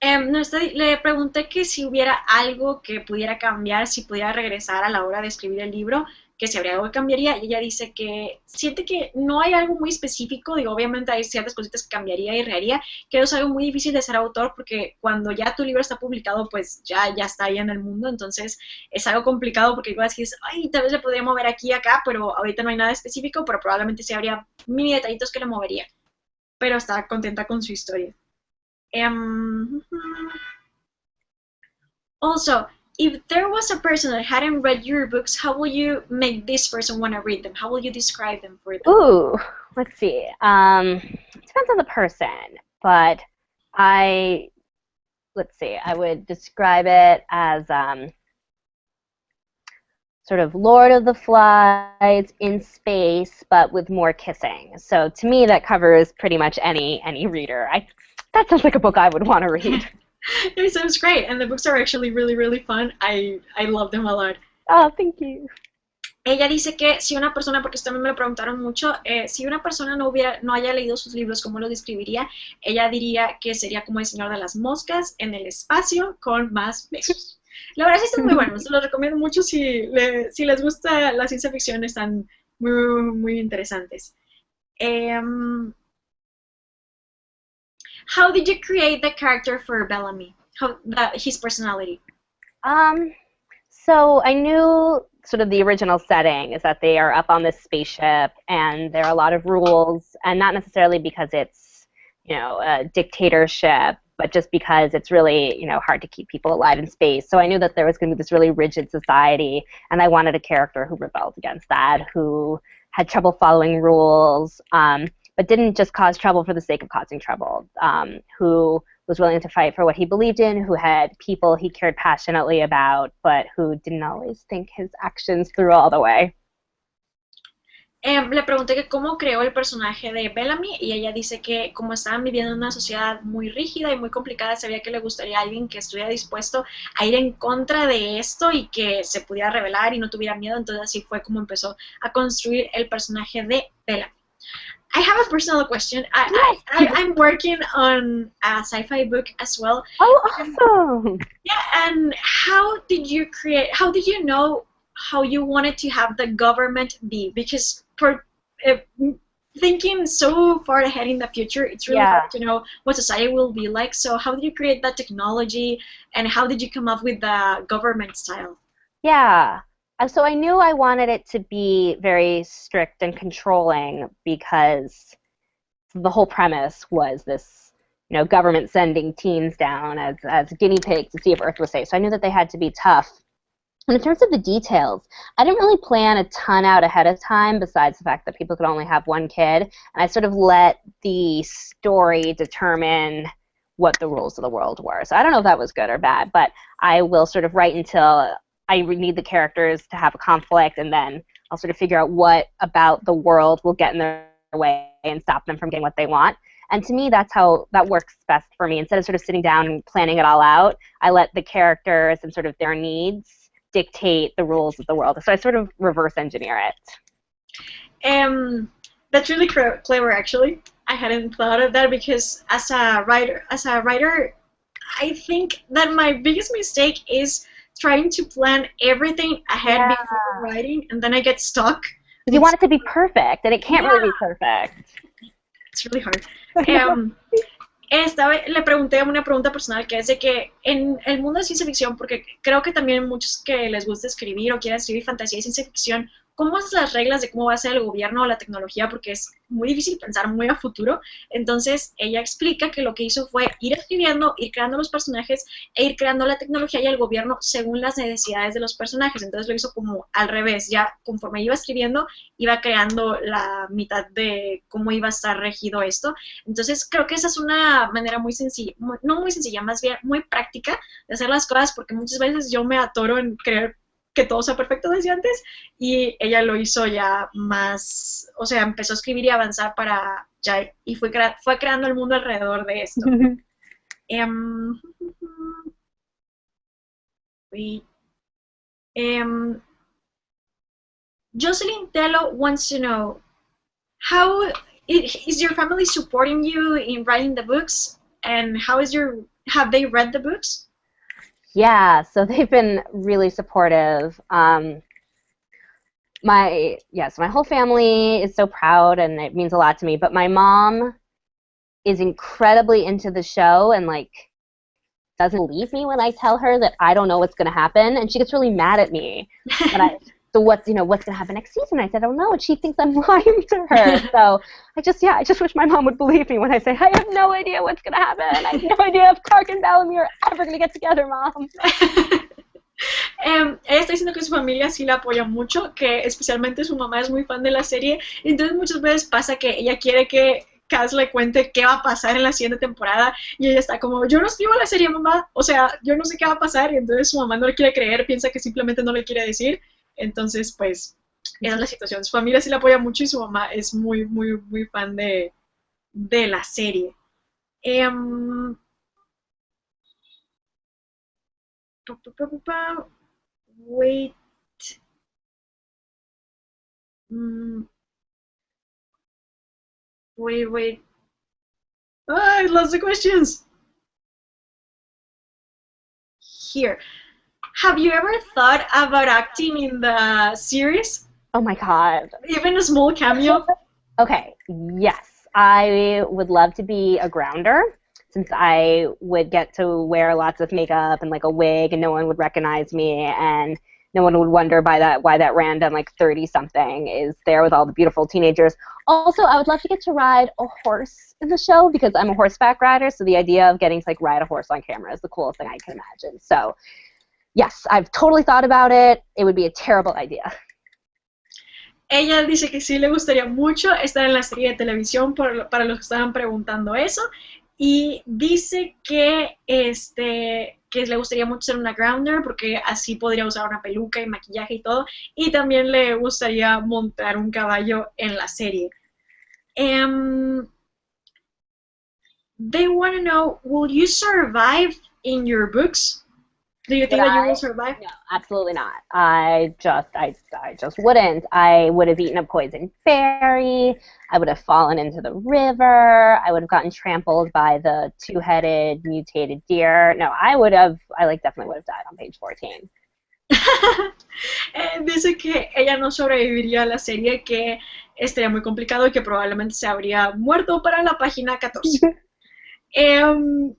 Le pregunté que si hubiera algo que pudiera cambiar, si pudiera regresar a la hora de escribir el libro, que si habría algo que cambiaría, y ella dice que siente que no hay algo muy específico, digo, obviamente hay ciertas cositas que cambiaría y reharía, que es algo muy difícil de ser autor, porque cuando ya tu libro está publicado, pues ya está ahí en el mundo, entonces es algo complicado, porque igual dices, ay, tal vez le podría mover aquí y acá, pero ahorita no hay nada específico, pero probablemente sí habría mini detallitos que le movería, pero está contenta con su historia. Also, if there was a person that hadn't read your books, how will you make this person want to read them? How will you describe them for them? Ooh, let's see. It depends on the person, but I would describe it as sort of Lord of the Flies in space, but with more kissing. So to me, that covers pretty much any reader. That sounds like a book I would want to read. It sounds great, and the books are actually really, really fun. I love them a lot. Oh, thank you. Ella dice que si una persona, porque esto también me lo preguntaron mucho, si una persona no haya leído sus libros, ¿cómo lo describiría? Ella diría que sería como el Señor de las Moscas en el espacio con más besos. La verdad sí están muy buenos, los recomiendo mucho si les gusta la ciencia ficción, están muy, muy interesantes. How did you create the character for Bellamy? His personality? So I knew sort of the original setting is that they are up on this spaceship and there are a lot of rules, and not necessarily because it's, a dictatorship, but just because it's really, hard to keep people alive in space. So I knew that there was going to be this really rigid society, and I wanted a character who rebelled against that, who had trouble following rules, but didn't just cause trouble for the sake of causing trouble, who was willing to fight for what he believed in, who had people he cared passionately about, but who didn't always think his actions through all the way. Le pregunté que cómo creó el personaje de Bellamy y ella dice que como estaban viviendo en una sociedad muy rígida y muy complicada, sabía que le gustaría a alguien que estuviera dispuesto a ir en contra de esto y que se pudiera rebelar y no tuviera miedo, entonces así fue como empezó a construir el personaje de Bellamy. I have a personal question. I'm working on a sci-fi book as well. Oh, awesome! Yeah, and how did you how you wanted to have the government be, because for uh, thinking so far ahead in the future, it's really hard to know what society will be like. So how did you create that technology, and how did you come up with the government style? Yeah. So I knew I wanted it to be very strict and controlling because the whole premise was this, government sending teens down as guinea pigs to see if Earth was safe. So I knew that they had to be tough. And in terms of the details, I didn't really plan a ton out ahead of time, besides the fact that people could only have one kid. And I sort of let the story determine what the rules of the world were. So I don't know if that was good or bad, but I will sort of write until I need the characters to have a conflict, and then I'll sort of figure out what about the world will get in their way and stop them from getting what they want. And to me, that's how that works best for me. Instead of sort of sitting down and planning it all out, I let the characters and sort of their needs dictate the rules of the world. So I sort of reverse engineer it. That's really clever, actually. I hadn't thought of that, because as a writer, I think that my biggest mistake is trying to plan everything ahead before writing, and then I get stuck. You want it to be perfect, and it can't really be perfect. It's really hard. Le pregunté una pregunta personal, que es de que en el mundo de ciencia ficción, porque creo que también muchos que les gusta escribir o quieren escribir fantasía y ciencia ficción, ¿cómo es las reglas de cómo va a ser el gobierno o la tecnología? Porque es muy difícil pensar muy a futuro. Entonces ella explica que lo que hizo fue ir escribiendo, ir creando los personajes e ir creando la tecnología y el gobierno según las necesidades de los personajes. Entonces lo hizo como al revés, ya conforme iba escribiendo, iba creando la mitad de cómo iba a estar regido esto. Entonces creo que esa es una manera muy sencilla, no muy sencilla, más bien muy práctica de hacer las cosas, porque muchas veces yo me atoro en creer que todo sea perfecto desde antes, y ella lo hizo ya más, o sea, empezó a escribir y avanzar para ya, y fue creando el mundo alrededor de esto. Jocelyn Tello wants to know, how is your family supporting you in writing the books, and have they read the books? Yeah, so they've been really supportive. My whole family is so proud, and it means a lot to me. But my mom is incredibly into the show, and doesn't believe me when I tell her that I don't know what's going to happen, and she gets really mad at me. So what's going to happen next season? I said, I don't know, and she thinks I'm lying to her. So I just wish my mom would believe me when I say, I have no idea what's going to happen. I have no idea if Clark and Bellamy are ever going to get together, Mom. Ella está diciendo que su familia sí la apoya mucho, que especialmente su mamá es muy fan de la serie, entonces muchas veces pasa que ella quiere que Kass le cuente qué va a pasar en la siguiente temporada, y ella está como, yo no escribo la serie, mamá, o sea, yo no sé qué va a pasar, y entonces su mamá no le quiere creer, piensa que simplemente no le quiere decir. Entonces, pues, esa es la situación. Su familia sí la apoya mucho, y su mamá es muy, muy, muy fan de la serie. Wait. Wait. I lost the questions. Here. Have you ever thought about acting in the series? Oh my God. Even a small cameo? Okay, yes. I would love to be a grounder, since I would get to wear lots of makeup and a wig, and no one would recognize me, and no one would wonder why that random 30-something is there with all the beautiful teenagers. Also, I would love to get to ride a horse in the show, because I'm a horseback rider, so the idea of getting to ride a horse on camera is the coolest thing I can imagine. So yes, I've totally thought about it. It would be a terrible idea. Ella dice que sí le gustaría mucho estar en la serie de televisión, para los que estaban preguntando eso, y dice que le gustaría mucho ser una grounder, porque así podría usar una peluca y maquillaje y todo, y también le gustaría montar un caballo en la serie. They want to know, will you survive in your books? Do you think that you will survive? No, absolutely not. I just wouldn't. I would have eaten a poison berry. I would have fallen into the river. I would have gotten trampled by the two-headed mutated deer. No, I definitely would have died on page 14. Dice que ella no sobreviviría a la serie, que estaría muy complicado y que probablemente se habría muerto para la página 14. Um,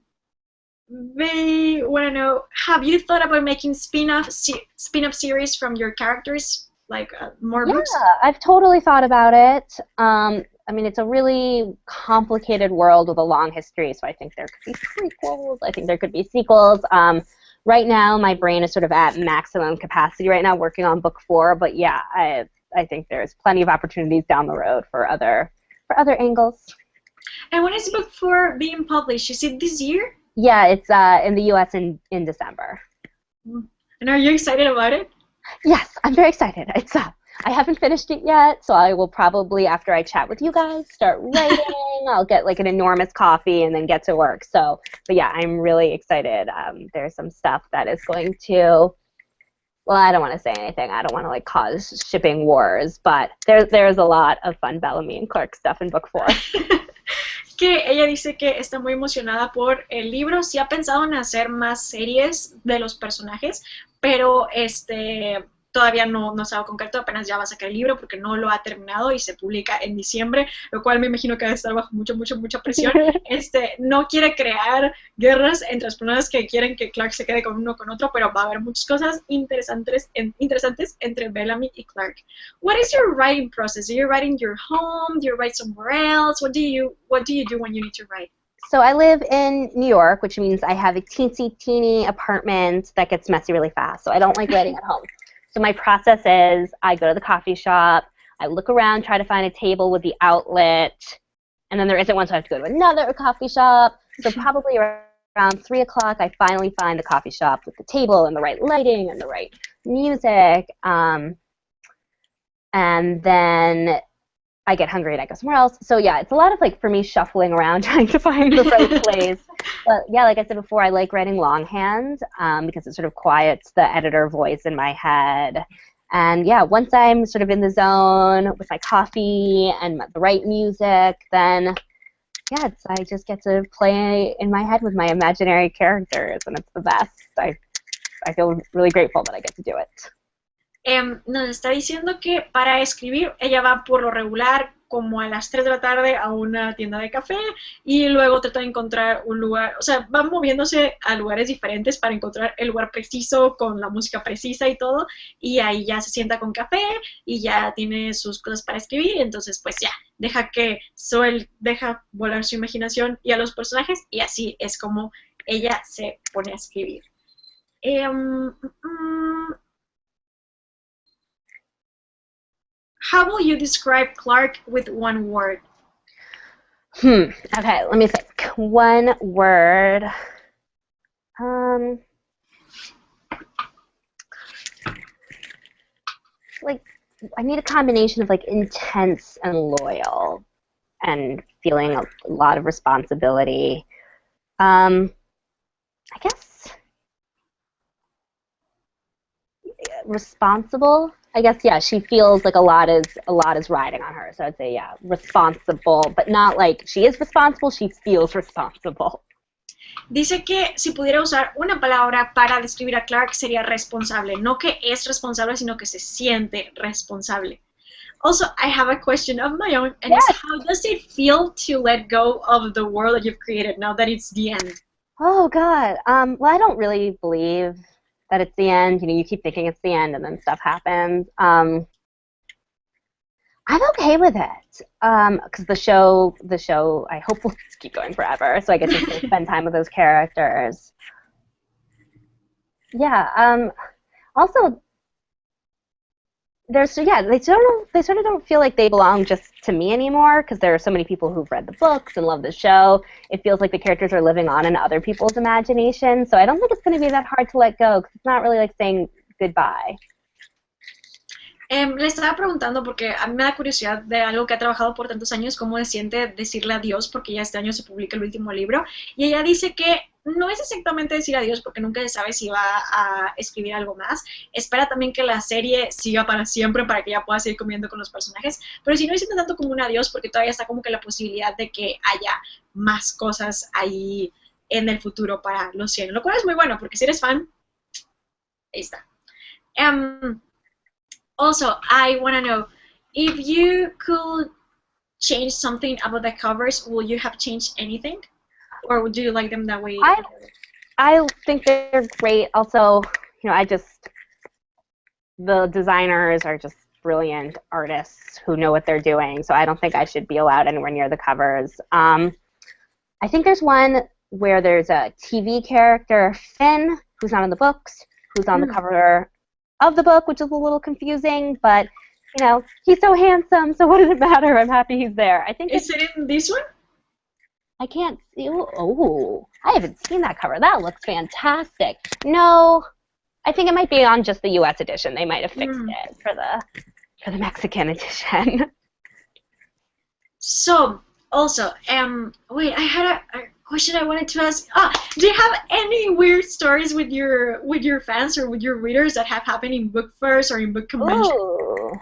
they want to know, have you thought about making spin-off series from your characters, like more Yeah, books? I've totally thought about it. I mean, it's a really complicated world with a long history, so I think there could be prequels. I think there could be sequels. Right now, my brain is sort of at maximum capacity right now, working on book 4. But yeah, I think there's plenty of opportunities down the road for other angles. And when is book 4 being published? Is it this year? Yeah, it's in the U.S. in December. And are you excited about it? Yes, I'm very excited. It's I haven't finished it yet, so I will probably, after I chat with you guys, start writing. I'll get like an enormous coffee and then get to work. So, but yeah, I'm really excited. There's some stuff that is going to, well, I don't want to say anything. I don't want to like cause shipping wars, but there's a lot of fun Bellamy and Clark stuff in book 4. Que ella dice que está muy emocionada por el libro, sí ha pensado en hacer más series de los personajes, pero todavía no se ha concreto, apenas ya va a sacar el libro porque no lo ha terminado y se publica en diciembre, lo cual me imagino que debe estar bajo mucha presión. No quiere crear guerras entre las personas que quieren que Clark se quede con uno con otro, pero va a haber muchas cosas interesantes entre Bellamy y Clark. What is your writing process? Are you writing your home? Do you write somewhere else? What do you do when you need to write? So I live in New York, which means I have a teeny apartment that gets messy really fast. So I don't like writing at home. So my process is I go to the coffee shop, I look around, try to find a table with the outlet, and then there isn't one, so I have to go to another coffee shop. So probably around 3 o'clock, I finally find the coffee shop with the table and the right lighting and the right music. And then I get hungry and I go somewhere else. So yeah, it's a lot of like for me shuffling around trying to find the right place. But yeah, like I said before, I like writing longhand because it sort of quiets the editor voice in my head. And yeah, once I'm sort of in the zone with my coffee and the right music, then yeah, I just get to play in my head with my imaginary characters, and it's the best. I feel really grateful that I get to do it. Nos está diciendo que para escribir ella va por lo regular como a las 3 de la tarde a una tienda de café y luego trata de encontrar un lugar, o sea, va moviéndose a lugares diferentes para encontrar el lugar preciso con la música precisa y todo, y ahí ya se sienta con café y ya tiene sus cosas para escribir, y entonces pues ya, deja volar su imaginación y a los personajes, y así es como ella se pone a escribir. How will you describe Clark with one word? Okay, let me think. One word. Like, I need a combination of like intense and loyal and feeling a lot of responsibility. I guess responsible. I guess yeah, she feels like a lot is riding on her. So I'd say yeah, responsible, but not like she is responsible, she feels responsible. Dice que si pudiera usar una palabra para describir a Clark sería responsable, no que es responsable, sino que se siente responsable. Also, I have a question of my own, and it's how does it feel to let go of the world that you've created now that it's the end? Oh God, well I don't really believe that it's the end. You know, you keep thinking it's the end, and then stuff happens. I'm okay with it because the show, I hope will keep going forever. So I get to spend time with those characters. Yeah. Also, they sort of don't feel like they belong just to me anymore because there are so many people who've read the books and love the show. It feels like the characters are living on in other people's imagination. So I don't think it's going to be that hard to let go because it's not really like saying goodbye. Le estaba preguntando porque a mí me da curiosidad de algo que ha trabajado por tantos años, cómo se siente decirle adiós, porque ya este año se publica el último libro, y ella dice que no es exactamente decir adiós porque nunca se sabe si va a escribir algo más, espera también que la serie siga para siempre para que ella pueda seguir conviviendo con los personajes, pero si no siente tanto como un adiós porque todavía está como que la posibilidad de que haya más cosas ahí en el futuro para los 100, lo cual es muy bueno porque si eres fan, ahí está. Um, Also, I want to know if you could change something about the covers, will you have changed anything? Or would you like them that way? I think they're great. Also, the designers are just brilliant artists who know what they're doing, so I don't think I should be allowed anywhere near the covers. I think there's one where there's a TV character, Finn, who's not in the books, who's on the cover of the book, which is a little confusing, but, he's so handsome, so what does it matter? I'm happy he's there. I think Is it in this one? I can't see. Oh, I haven't seen that cover. That looks fantastic. No, I think it might be on just the U.S. edition. They might have fixed it for the Mexican edition. So, also, wait, I had a question I wanted to ask. Do you have any weird stories with your fans or with your readers that have happened in book fairs or in book conventions? Ooh.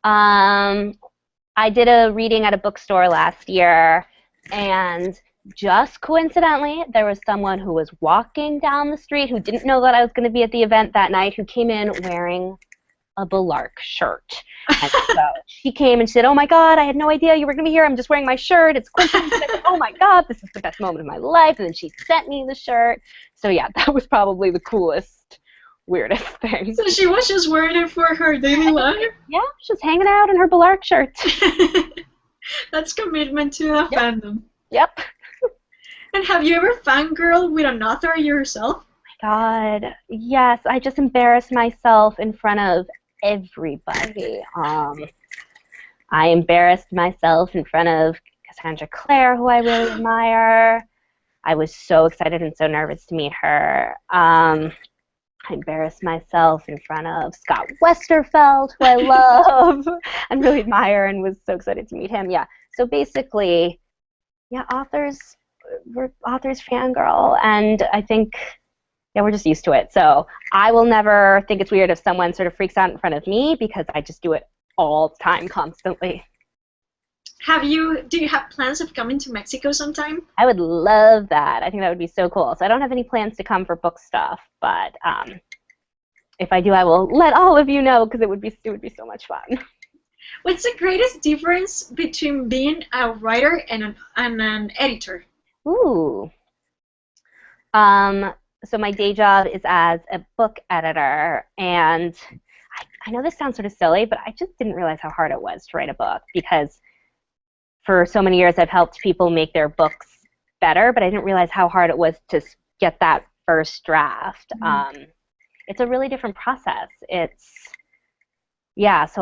I did a reading at a bookstore last year, and just coincidentally, there was someone who was walking down the street who didn't know that I was going to be at the event that night, who came in wearing a Balark shirt. And so she came and she said, "Oh my God, I had no idea you were going to be here. I'm just wearing my shirt. It's coincidence." "Oh my God, this is the best moment of my life." And then she sent me the shirt. So yeah, that was probably the coolest, weirdest thing. So she was just wearing it for her daily life? Yeah, she's hanging out in her Balark shirt. That's commitment to the fandom. Yep. And have you ever fangirled with an author yourself? Oh my God, yes. I just embarrassed myself in front of everybody. I embarrassed myself in front of Cassandra Clare, who I really admire. I was so excited and so nervous to meet her. I embarrassed myself in front of Scott Westerfeld, who I love and really admire, and was so excited to meet him. Yeah. So basically, yeah, we're authors fangirl, and I think, yeah, we're just used to it. So I will never think it's weird if someone sort of freaks out in front of me, because I just do it all the time, constantly. Do you have plans of coming to Mexico sometime? I would love that. I think that would be so cool. So I don't have any plans to come for book stuff, but if I do, I will let all of you know, because it would be so much fun. What's the greatest difference between being a writer and an editor? Ooh. So my day job is as a book editor, and I know this sounds sort of silly, but I just didn't realize how hard it was to write a book, because for so many years I've helped people make their books better, but I didn't realize how hard it was to get that first draft. It's a really different process. So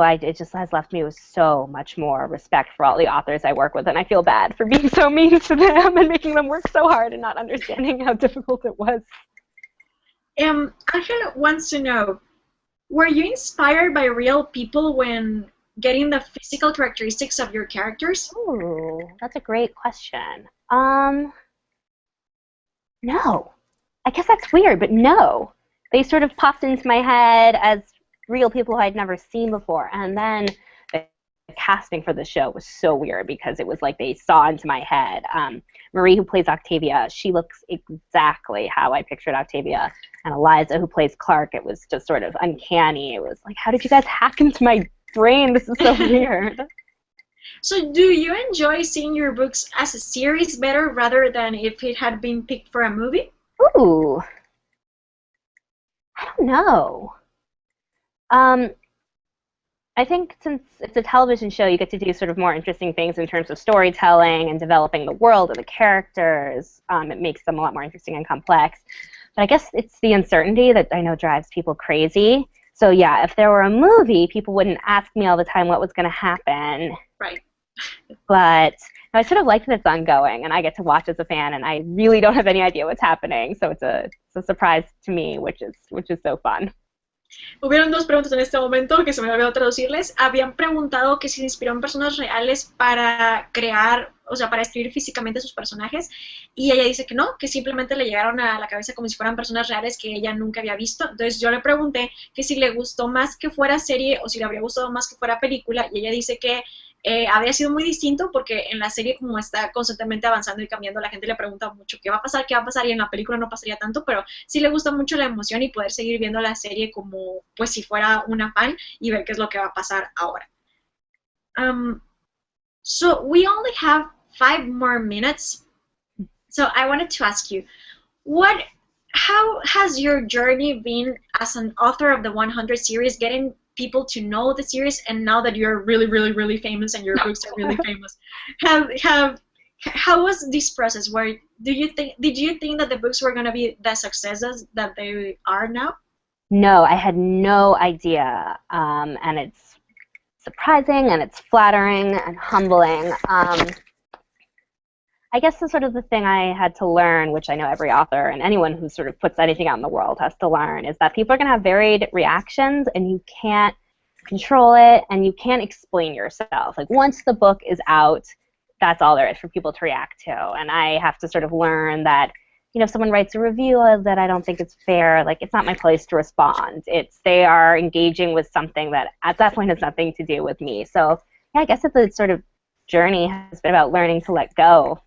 it just has left me with so much more respect for all the authors I work with, and I feel bad for being so mean to them and making them work so hard and not understanding how difficult it was. Angela wants to know, were you inspired by real people when getting the physical characteristics of your characters? Ooh, that's a great question. No. I guess that's weird, but no. They sort of popped into my head as real people who I'd never seen before. And then the casting for the show was so weird, because it was like they saw into my head. Marie, who plays Octavia, she looks exactly how I pictured Octavia. And Eliza, who plays Clark, it was just sort of uncanny. It was like, how did you guys hack into my brain? This is so weird. So do you enjoy seeing your books as a series better rather than if it had been picked for a movie? Ooh. I don't know. I think since it's a television show, you get to do sort of more interesting things in terms of storytelling and developing the world and the characters. It makes them a lot more interesting and complex. But I guess it's the uncertainty that I know drives people crazy. So yeah, if there were a movie, people wouldn't ask me all the time what was going to happen. Right. But I sort of like that it's ongoing, and I get to watch as a fan, and I really don't have any idea what's happening. So it's a surprise to me, which is so fun. Hubieron dos preguntas en este momento que se me olvidó traducirles. Habían preguntado que si se inspiró en personas reales para crear, o sea, para escribir físicamente sus personajes, y ella dice que no, que simplemente le llegaron a la cabeza como si fueran personas reales que ella nunca había visto. Entonces yo le pregunté que si le gustó más que fuera serie o si le habría gustado más que fuera película, y ella dice que habría sido muy distinto porque en la serie como está constantemente avanzando y cambiando, la gente le pregunta mucho qué va a pasar, y en la película no pasaría tanto, pero sí le gusta mucho la emoción y poder seguir viendo la serie como pues si fuera una fan y ver qué es lo que va a pasar ahora. So we only have 5 more minutes. So I wanted to ask you, how has your journey been as an author of the 100 series, getting people to know the series, and now that you're really, really, really famous and your books are really famous, how was this process? Did you think that the books were going to be the successes that they are now? No, I had no idea, and it's surprising and it's flattering and humbling. I guess the sort of the thing I had to learn, which I know every author and anyone who sort of puts anything out in the world has to learn, is that people are going to have varied reactions and you can't control it and you can't explain yourself. Like once the book is out, that's all there is for people to react to. And I have to sort of learn that, you know, if someone writes a review that I don't think is fair, like it's not my place to respond. They are engaging with something that at that point has nothing to do with me. So yeah, I guess the sort of journey has been about learning to let go.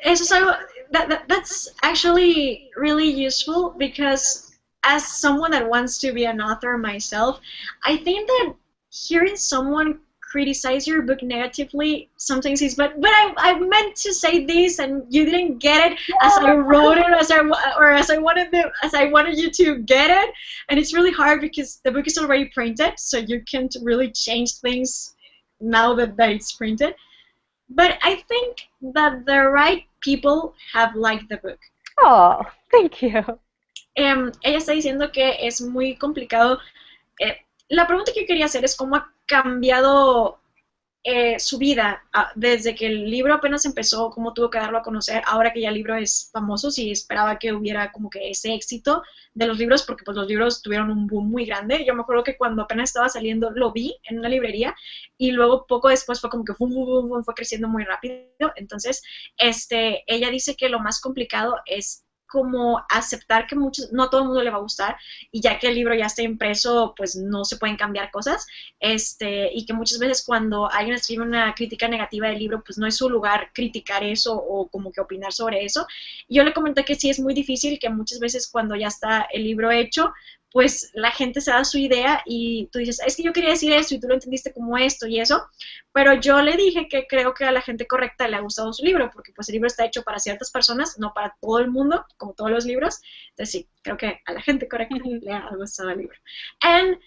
Eso es algo, that's actually really useful, because as someone that wants to be an author myself, I think that hearing someone criticize your book negatively sometimes is, but I meant to say this and you didn't get it as I wrote it, as I wanted you to get it, and it's really hard because the book is already printed, so you can't really change things now that it's printed. But I think that the right people have liked the book. Oh, thank you. Ella está diciendo que es muy complicado. La pregunta que yo quería hacer es cómo ha cambiado su vida desde que el libro apenas empezó, cómo tuvo que darlo a conocer, ahora que ya el libro es famoso, si esperaba que hubiera como que ese éxito de los libros, porque pues los libros tuvieron un boom muy grande. Yo me acuerdo que cuando apenas estaba saliendo lo vi en una librería y luego poco después fue como que fue creciendo muy rápido. Entonces, ella dice que lo más complicado es como aceptar que no a todo el mundo le va a gustar, y ya que el libro ya está impreso, pues no se pueden cambiar cosas, y que muchas veces cuando alguien escribe una crítica negativa del libro, pues no es su lugar criticar eso o como que opinar sobre eso. Y yo le comenté que sí es muy difícil, que muchas veces cuando ya está el libro hecho, pues la gente se da su idea y tú dices, es que yo quería decir esto y tú lo entendiste como esto y eso, pero yo le dije que creo que a la gente correcta le ha gustado su libro, porque pues el libro está hecho para ciertas personas, no para todo el mundo, como todos los libros. Entonces sí, creo que a la gente correcta le ha gustado el libro. And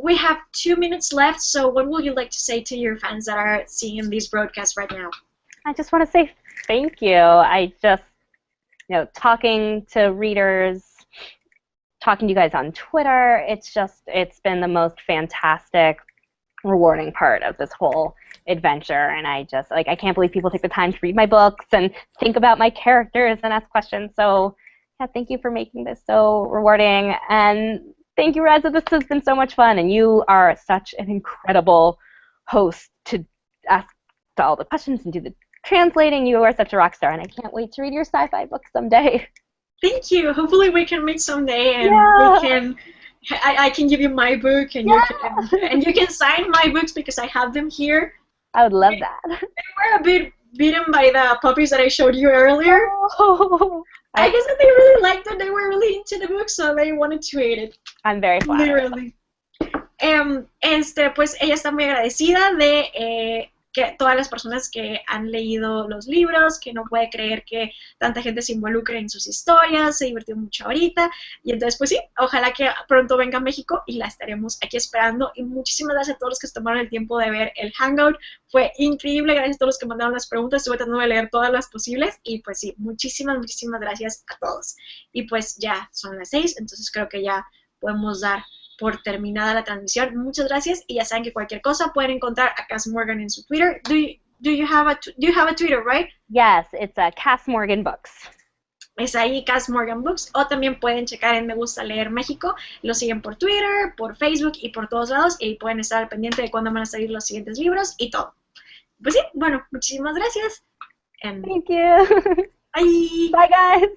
we have 2 minutes left, so what would you like to say to your fans that are seeing this broadcast right now? I just want to say thank you. I just, talking to readers, talking to you guys on Twitter, it's been the most fantastic, rewarding part of this whole adventure, and I can't believe people take the time to read my books and think about my characters and ask questions. So yeah, thank you for making this so rewarding, and thank you, Reza. This has been so much fun, and you are such an incredible host to ask all the questions and do the translating. You are such a rock star, and I can't wait to read your sci-fi book someday. Thank you. Hopefully we can meet someday, and I can give you my book, and you can sign my books because I have them here. I would love that. They were a bit beaten by the puppies that I showed you earlier. Oh. I guess that they really liked it. They were really into the book, so they wanted to read it. I'm very flattered. Literally. Pues ella está muy agradecida de que todas las personas que han leído los libros, que no puede creer que tanta gente se involucre en sus historias, se divirtió mucho ahorita, y entonces pues sí, ojalá que pronto venga a México y la estaremos aquí esperando. Y muchísimas gracias a todos los que se tomaron el tiempo de ver el Hangout, fue increíble. Gracias a todos los que mandaron las preguntas, estuve tratando de leer todas las posibles, y pues sí, muchísimas gracias a todos. Y pues ya son las 6, entonces creo que ya podemos dar por terminada la transmisión. Muchas gracias, y ya saben que cualquier cosa pueden encontrar a Kass Morgan en su Twitter. Do you have a Twitter, right? Yes, it's Kass Morgan Books. Es ahí Kass Morgan Books, o también pueden checar en Me Gusta Leer México. Lo siguen por Twitter, por Facebook y por todos lados, y pueden estar al pendiente de cuándo van a salir los siguientes libros y todo. Pues sí, bueno, muchísimas gracias. Thank you. Bye. Bye, guys.